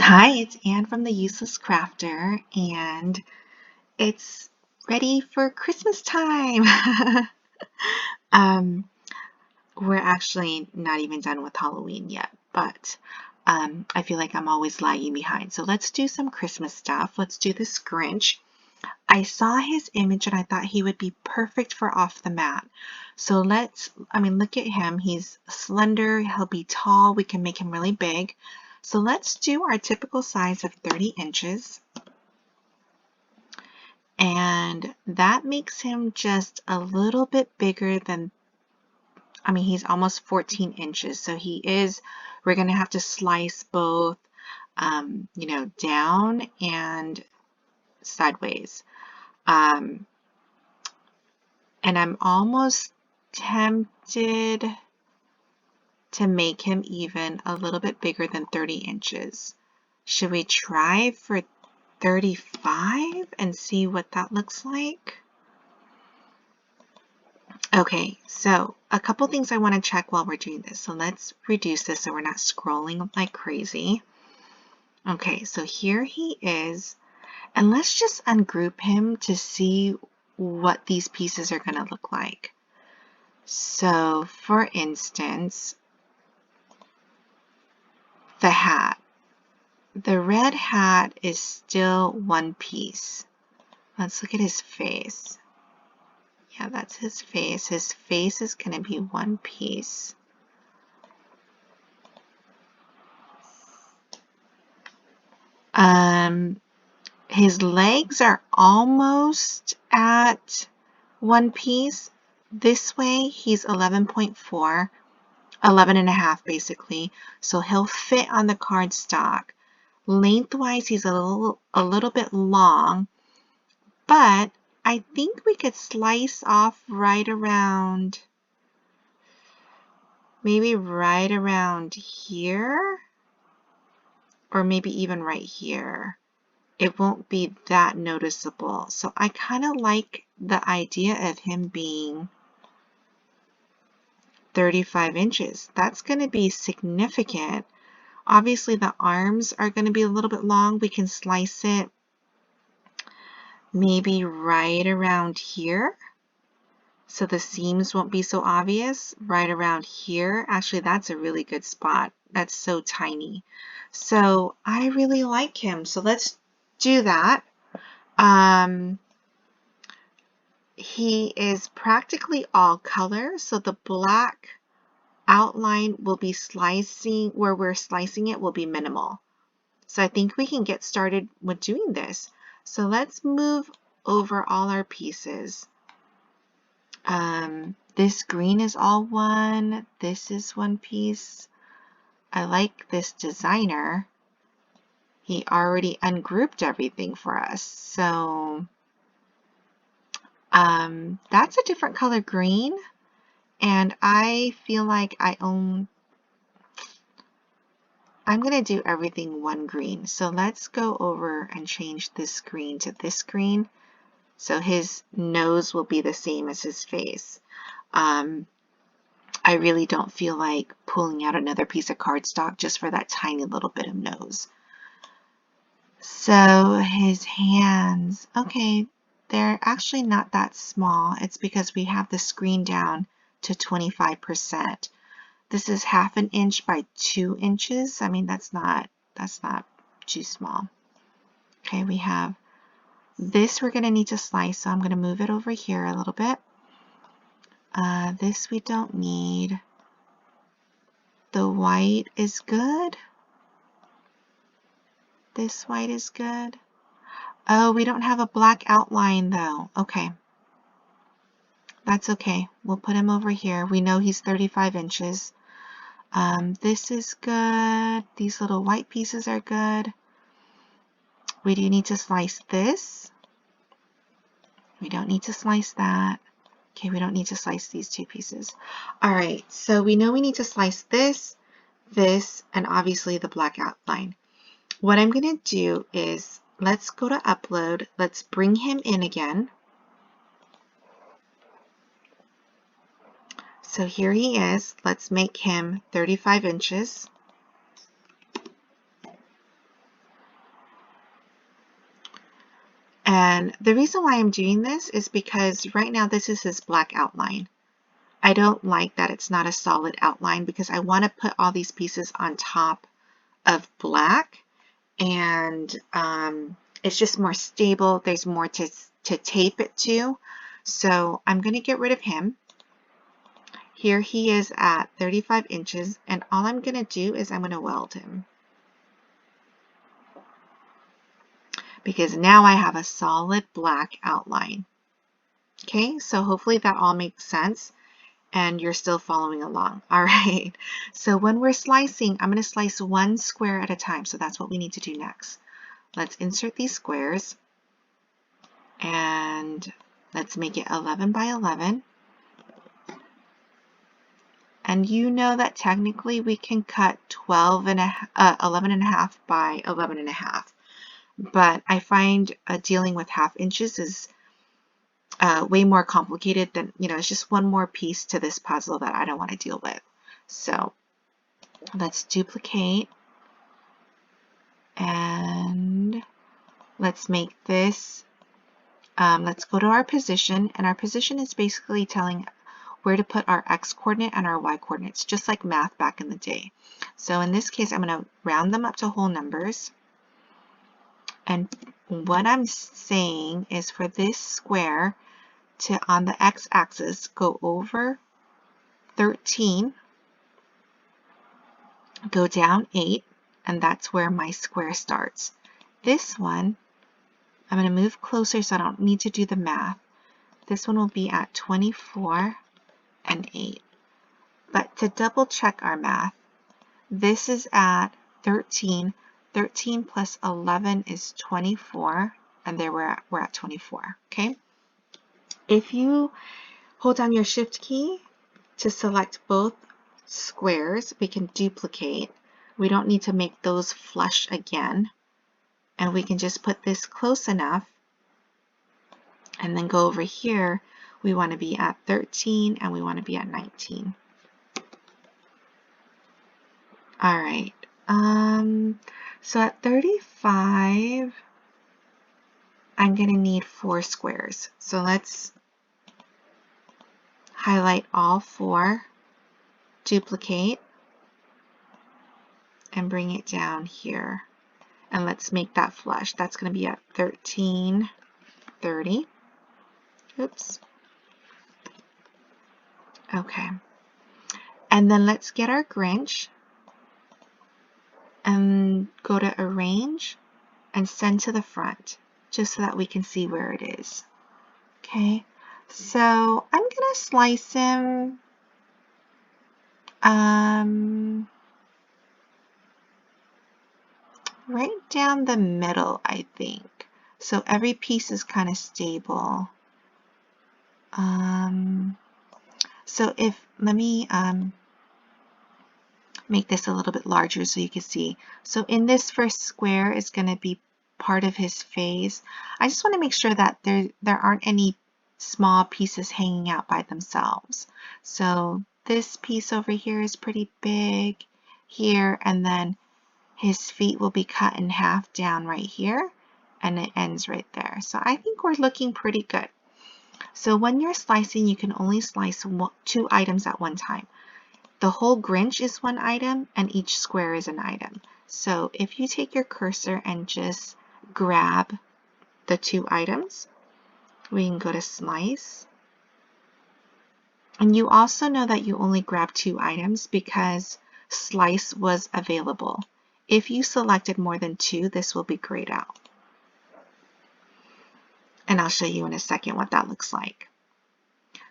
Hi, it's Anne from the Useless Crafter, and it's ready for Christmas time. um, we're actually not even done with Halloween yet, but I feel like I'm always lagging behind. So let's do some Christmas stuff. Let's do this Grinch. I saw his image and I thought he would be perfect for Off the Mat. So look at him. He's slender, he'll be tall, we can make him really big. So let's do our typical size of 30 inches. And that makes him just a little bit bigger than, he's almost 14 inches. So we're going to have to slice both, down and sideways. And I'm almost tempted to make him even a little bit bigger than 30 inches. Should we try for 35 and see what that looks like? Okay, so a couple things I want to check while we're doing this. So let's reduce this so we're not scrolling like crazy. Okay, so here he is. And let's just ungroup him to see what these pieces are going to look like. So for instance, the hat. The red hat is still one piece. Let's look at his face. Yeah, that's his face. His face is going to be one piece. His legs are almost at one piece. This way, he's 11.4, 11 and a half basically. So he'll fit on the cardstock. Lengthwise, he's a little bit long, but I think we could slice off maybe right around here, or maybe even right here. It won't be that noticeable. So I kind of like the idea of him being 35 inches. That's going to be significant. Obviously the arms are going to be a little bit long. We can slice it maybe right around here, so the seams won't be so obvious. Right around here. Actually, that's a really good spot. That's so tiny. So I really like him. So let's do that. He is practically all color, so the black outline will be slicing, where we're slicing it will be minimal. So I think we can get started with doing this. So let's move over all our pieces. This green is all one. This is one piece. I like this designer. He already ungrouped everything for us. So that's a different color green. And I feel like I'm going to do everything one green. So let's go over and change this green to this green. So his nose will be the same as his face. I really don't feel like pulling out another piece of cardstock just for that tiny little bit of nose. So his hands, okay, they're actually not that small. It's because we have the screen down to 25%. This is 1/2 inch by 2 inches. That's not too small. Okay, we have this we're going to need to slice, so I'm going to move it over here a little bit. This we don't need. The white is good. This white is good. Oh, we don't have a black outline though. Okay. That's okay. We'll put him over here. We know he's 35 inches. This is good. These little white pieces are good. We do need to slice this. We don't need to slice that. Okay, we don't need to slice these two pieces. All right, so we know we need to slice this, and obviously the black outline. What I'm going to do is, let's go to upload. Let's bring him in again. So here he is. Let's make him 35 inches. And the reason why I'm doing this is because right now this is his black outline. I don't like that it's not a solid outline because I want to put all these pieces on top of black, and it's just more stable. There's more to tape it to. So I'm going to get rid of him. Here he is at 35 inches, and all I'm going to do is I'm going to weld him, because now I have a solid black outline. Okay, so hopefully that all makes sense and you're still following along. All right, so when we're slicing, I'm going to slice one square at a time. So that's what we need to do next. Let's insert these squares and let's make it 11 by 11. And you know that technically we can cut 11 and a half by 11 and a half. But I find dealing with half inches is way more complicated than, it's just one more piece to this puzzle that I don't want to deal with. So let's duplicate and let's make this, let's go to our position, and our position is basically telling where to put our x coordinate and our y coordinates, just like math back in the day. So in this case, I'm going to round them up to whole numbers. And what I'm saying is for this square to, on the x-axis, go over 13, go down 8, and that's where my square starts. This one, I'm going to move closer so I don't need to do the math. This one will be at 24 and 8. But to double check our math, this is at 13. 13 plus 11 is 24, and there we're at 24, okay? If you hold down your Shift key to select both squares, we can duplicate. We don't need to make those flush again, and we can just put this close enough and then go over here. We want to be at 13 and we want to be at 19. All right. So at 35, I'm going to need 4 squares. So let's highlight all 4, duplicate, and bring it down here. And let's make that flush. That's going to be at 13, 30. Oops. Okay. And then let's get our Grinch and go to Arrange and Send to the Front, just so that we can see where it is. Okay, so I'm going to slice him right down the middle, I think. So every piece is kind of stable. So let me make this a little bit larger so you can see. So in this first square is going to be part of his face. I just want to make sure that there aren't any small pieces hanging out by themselves. So this piece over here is pretty big here, and then his feet will be cut in half down right here, and it ends right there. So I think we're looking pretty good. So when you're slicing, you can only slice 2 items at one time. The whole Grinch is one item, and each square is an item. So if you take your cursor and just grab the 2 items, we can go to Slice. And you also know that you only grab 2 items because Slice was available. If you selected more than 2, this will be grayed out. And I'll show you in a second what that looks like.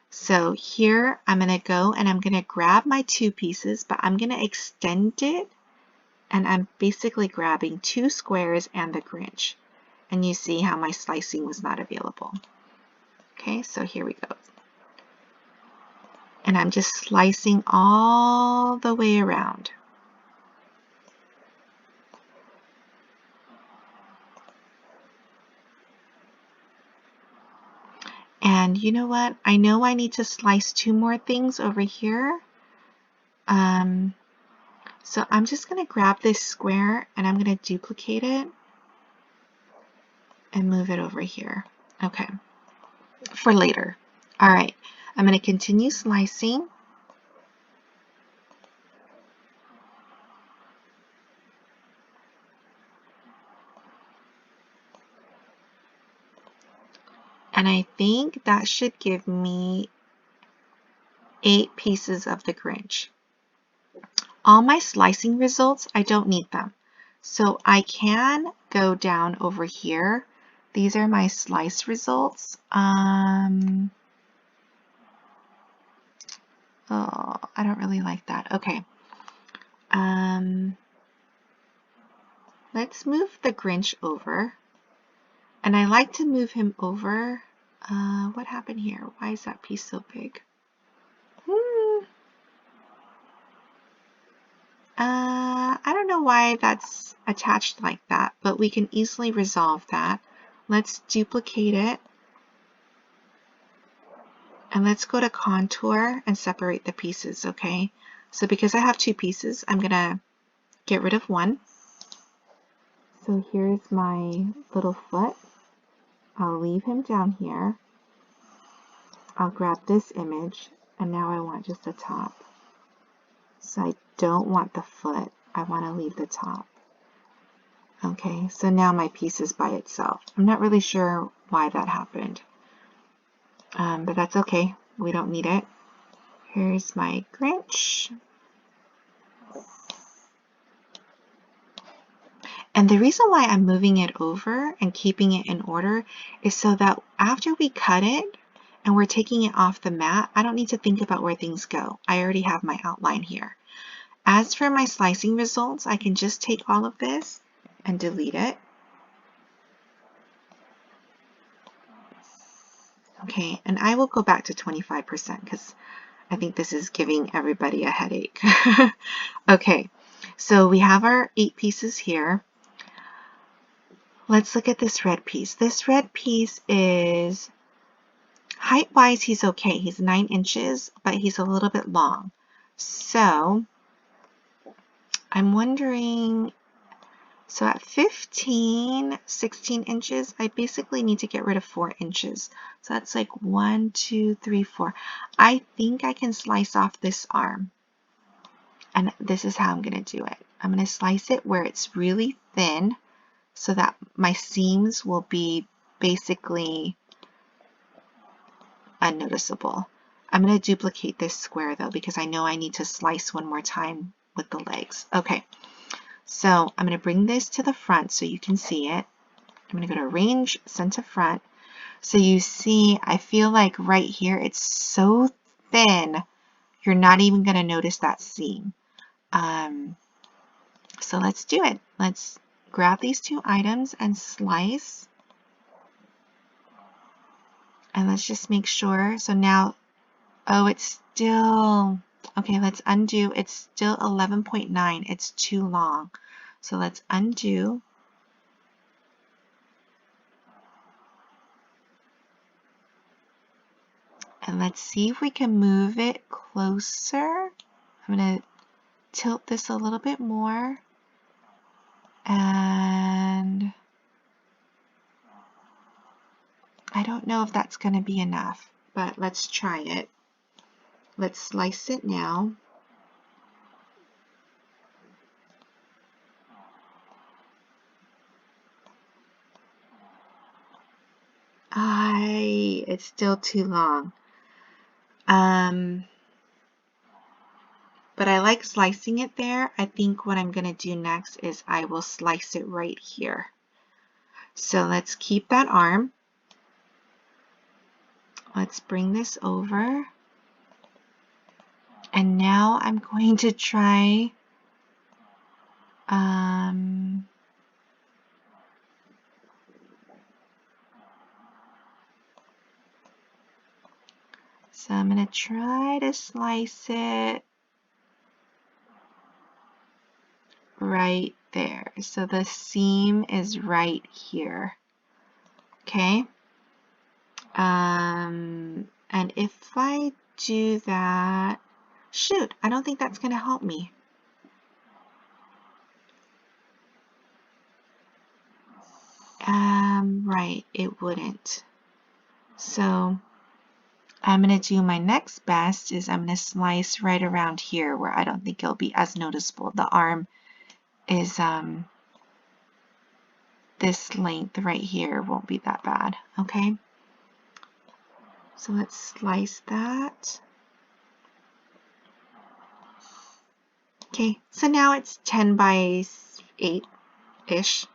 So here I'm going to go and I'm going to grab my 2 pieces, but I'm going to extend it, and I'm basically grabbing 2 squares and the Grinch. And you see how my slicing was not available. Okay, so here we go. And I'm just slicing all the way around. And you know what? I know I need to slice 2 more things over here. So I'm just going to grab this square and I'm going to duplicate it and move it over here. Okay, for later. All right, I'm going to continue slicing. And I think that should give me 8 pieces of the Grinch. All my slicing results, I don't need them. So I can go down over here. These are my slice results. Oh, I don't really like that. Okay. Let's move the Grinch over. And I like to move him over. What happened here? Why is that piece so big? I don't know why that's attached like that, but we can easily resolve that. Let's duplicate it. And let's go to contour and separate the pieces, okay? So because I have 2 pieces, I'm going to get rid of one. So here's my little foot. I'll leave him down here. I'll grab this image, and now I want just the top. So I don't want the foot. I want to leave the top. Okay, so now my piece is by itself. I'm not really sure why that happened, but that's okay. We don't need it. Here's my Grinch. And the reason why I'm moving it over and keeping it in order is so that after we cut it and we're taking it off the mat, I don't need to think about where things go. I already have my outline here. As for my slicing results, I can just take all of this and delete it. Okay, and I will go back to 25% because I think this is giving everybody a headache. Okay, so we have our 8 pieces here. Let's look at this red piece. This red piece is, height-wise, he's okay. He's 9 inches, but he's a little bit long. So I'm wondering, so at 15, 16 inches, I basically need to get rid of 4 inches. So that's like 1, 2, 3, 4. I think I can slice off this arm. And this is how I'm going to do it. I'm going to slice it where it's really thin so that my seams will be basically unnoticeable. I'm going to duplicate this square though because I know I need to slice one more time with the legs. Okay, so I'm going to bring this to the front so you can see it. I'm going to go to Arrange, Send to Front. So you see, I feel like right here it's so thin, you're not even going to notice that seam. So let's do it. Let's grab these 2 items and slice. And let's just make sure. So now, oh, it's still, okay, let's undo. It's still 11.9. It's too long. So let's undo. And let's see if we can move it closer. I'm going to tilt this a little bit more. And I don't know if that's going to be enough, but let's try it. Let's slice it now. It's still too long. But I like slicing it there. I think what I'm going to do next is I will slice it right here. So let's keep that arm. Let's bring this over. And now I'm going to try so I'm going to try to slice it right there. So the seam is right here. Okay. And if I do that, shoot, I don't think that's going to help me. right, it wouldn't. So I'm going to do my next best is I'm going to slice right around here where I don't think it'll be as noticeable. The arm is this length right here won't be that bad, okay? So let's slice that. Okay, so now it's 10 by 8-ish.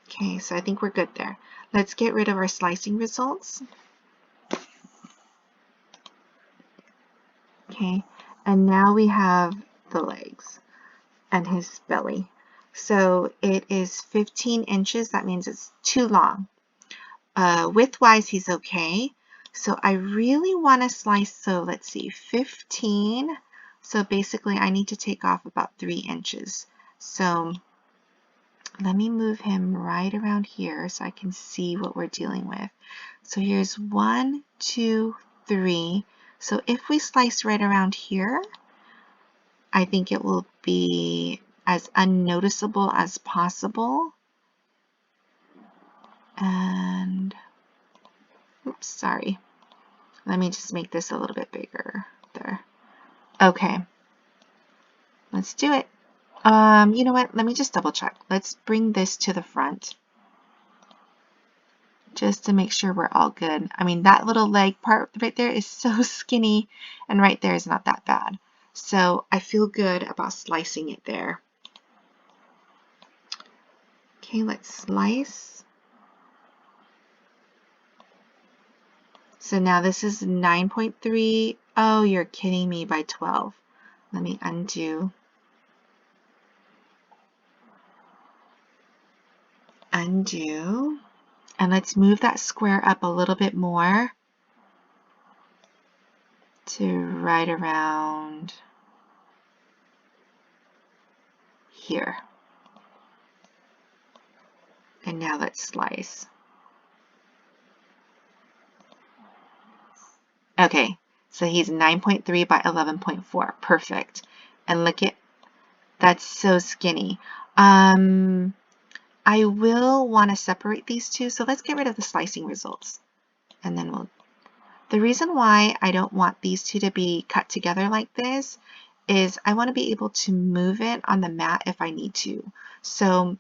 Okay, so I think we're good there. Let's get rid of our slicing results. Okay, and now we have the legs and his belly. So it is 15 inches. That means it's too long. Width-wise, he's okay. So I really want to slice, so let's see, 15. So basically, I need to take off about 3 inches. So let me move him right around here so I can see what we're dealing with. So here's 1, 2, 3. So if we slice right around here, I think it will be as unnoticeable as possible. And, oops, sorry. Let me just make this a little bit bigger there. Okay, let's do it. You know what? Let me just double check. Let's bring this to the front just to make sure we're all good. I mean, that little leg part right there is so skinny, and right there is not that bad. So I feel good about slicing it there. Okay, let's slice. So now this is 9.3. Oh, you're kidding me, by 12. Let me undo. Undo. And let's move that square up a little bit more to right around here. And now let's slice. Okay, so he's 9.3 by 11.4. Perfect. And look at, that's so skinny. I will want to separate these two, so let's get rid of the slicing results. And then we'll, the reason why I don't want these two to be cut together like this is I want to be able to move it on the mat if I need to. So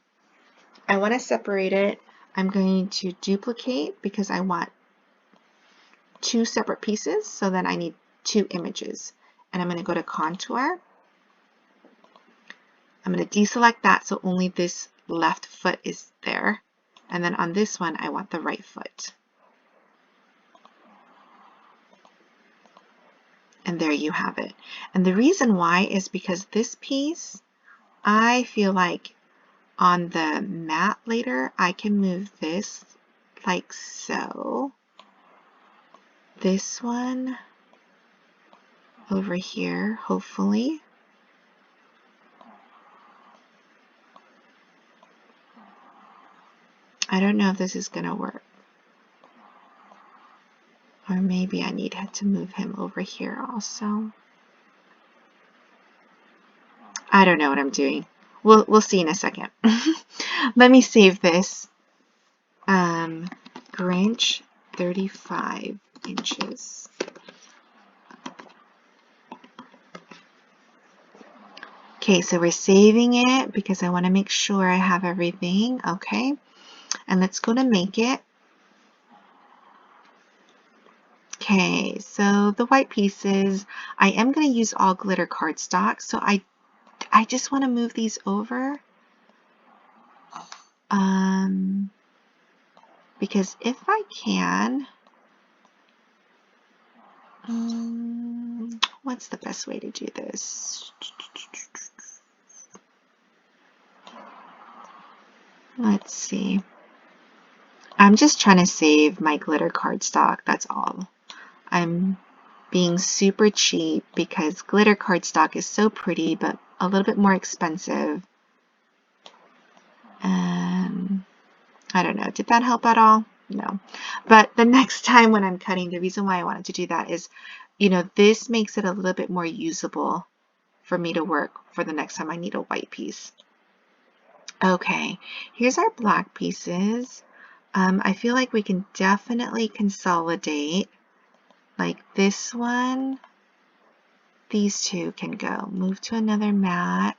I want to separate it. I'm going to duplicate because I want 2 separate pieces, so then I need 2 images. And I'm going to go to contour. I'm going to deselect that so only this left foot is there. And then on this one, I want the right foot. And there you have it. And the reason why is because this piece, I feel like on the mat later, I can move this like so. This one over here, hopefully. I don't know if this is going to work. Or maybe I need to move him over here also. I don't know what I'm doing. We'll see in a second. Let me save this. Grinch 35 inches. Okay, so we're saving it because I want to make sure I have everything. Okay, and let's go to make it. Okay, so the white pieces, I am going to use all glitter cardstock, so I just want to move these over. Because if I can, what's the best way to do this? Let's see. I'm just trying to save my glitter cardstock, that's all. I'm being super cheap because glitter cardstock is so pretty, but a little bit more expensive. And I don't know, did that help at all? No. But the next time when I'm cutting, the reason why I wanted to do that is, you know, this makes it a little bit more usable for me to work for the next time I need a white piece. Okay, here's our black pieces. I feel like we can definitely consolidate. Like this one, these two can go. Move to another mat.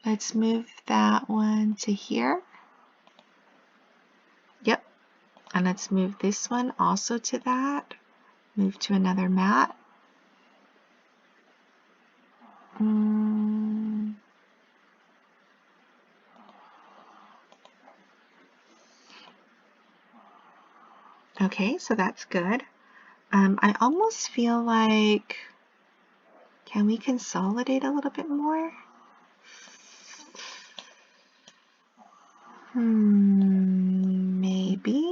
Let's move that one to here. Yep, and let's move this one also to that. Move to another mat. Okay, so that's good. I almost feel like, can we consolidate a little bit more? Maybe.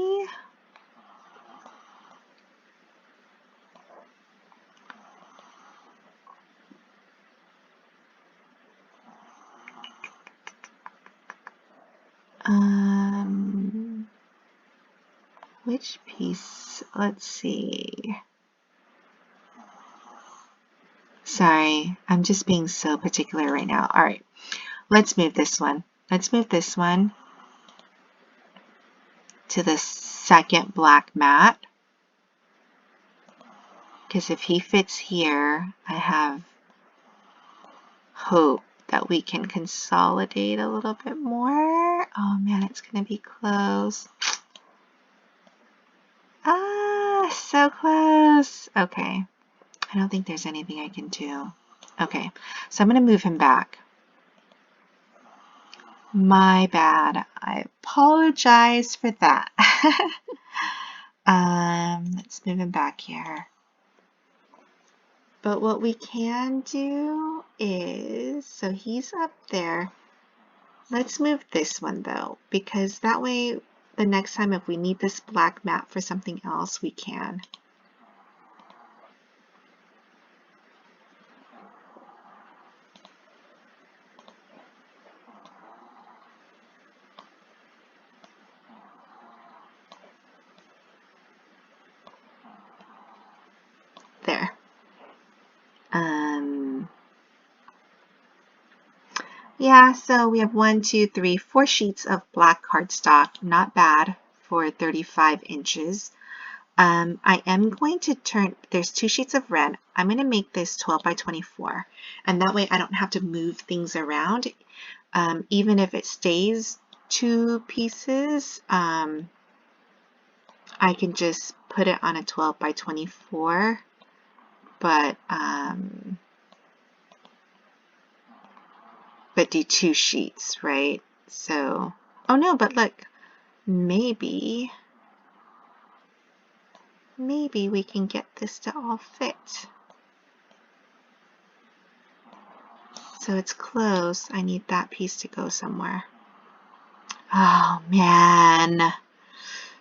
Which piece? Let's see. Sorry, I'm just being so particular right now. All right, let's move this one. Let's move this one to the second black mat. Because if he fits here, I have hope that we can consolidate a little bit more. Oh man, it's going to be close. Ah, so close. Okay, I don't think there's anything I can do. Okay, so I'm going to move him back. My bad. I apologize for that. Let's move him back here. But what we can do is, so he's up there. Let's move this one though, because that way the next time if we need this black mat for something else, we can. There. Yeah, so we have 1, 2, 3, 4 sheets of black cardstock. Not bad for 35 inches. I am going to turn, there's 2 sheets of red. I'm going to make this 12 by 24. And that way I don't have to move things around. Even if it stays 2 pieces, I can just put it on a 12 by 24. But do 2 sheets, right? So, oh no, but look, maybe we can get this to all fit. So it's close. I need that piece to go somewhere. Oh man,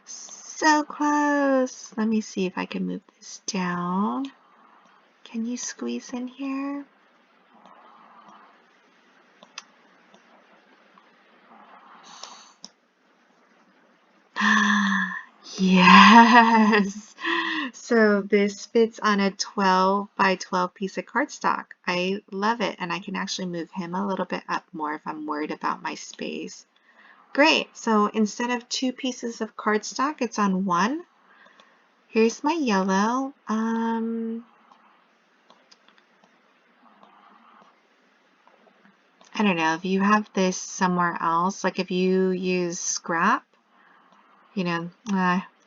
so close. Let me see if I can move this down. Can you squeeze in here? Yes! So this fits on a 12 by 12 piece of cardstock. I love it, and I can actually move him a little bit up more if I'm worried about my space. Great, so instead of 2 pieces of cardstock, it's on 1. Here's my yellow. I don't know, if you have this somewhere else, like if you use scrap, you know,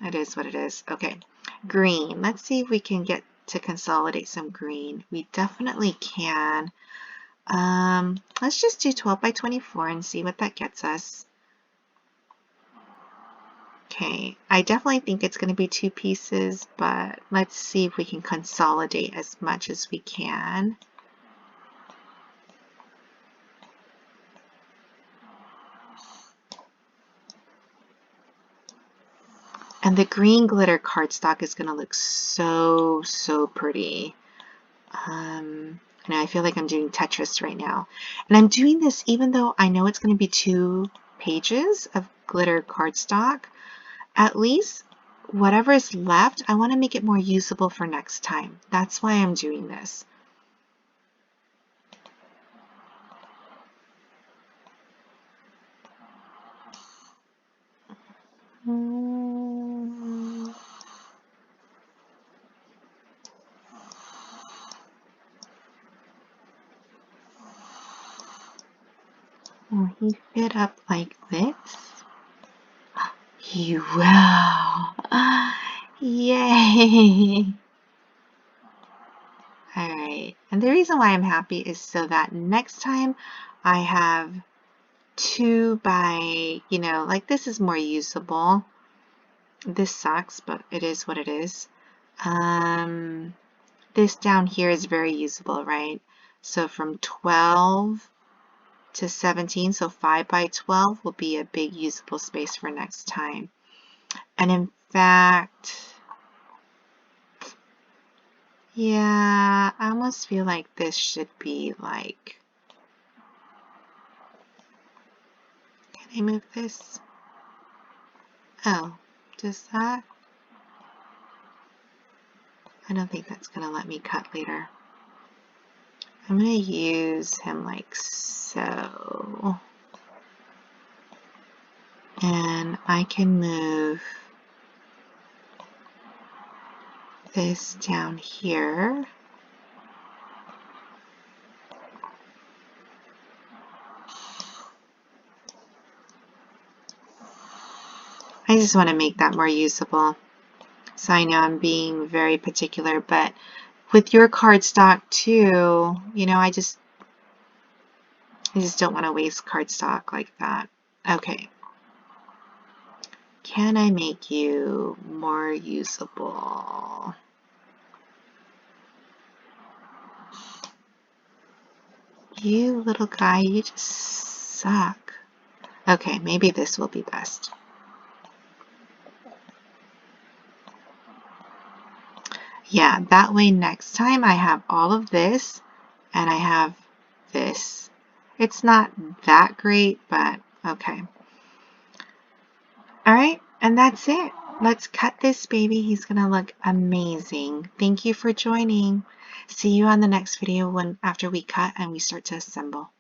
it is what it is. Okay, green. Let's see if we can get to consolidate some green. We definitely can. Let's just do 12 by 24 and see what that gets us. Okay, I definitely think it's going to be 2 pieces, but let's see if we can consolidate as much as we can. And the green glitter cardstock is going to look so, so pretty. And I feel like I'm doing Tetris right now. And I'm doing this even though I know it's going to be 2 pages of glitter cardstock. At least whatever is left, I want to make it more usable for next time. That's why I'm doing this. Will he fit up like this? He will. Yay! Alright, and the reason why I'm happy is so that next time I have 2 by, like this is more usable. This sucks, but it is what it is. This down here is very usable, right? So from 12 to 17, so 5 by 12 will be a big usable space for next time. And in fact, yeah, I almost feel like this should be like, can I move this? Oh, does that? I don't think that's going to let me cut later. I'm going to use him like so. And I can move this down here. I just want to make that more usable. So I know I'm being very particular, but with your cardstock too, I just don't want to waste cardstock like that. Okay. Can I make you more usable? You little guy, you just suck. Okay, maybe this will be best. Yeah, that way next time I have all of this and I have this. It's not that great, but okay. All right, and that's it. Let's cut this baby. He's going to look amazing. Thank you for joining. See you on the next video after we cut and we start to assemble.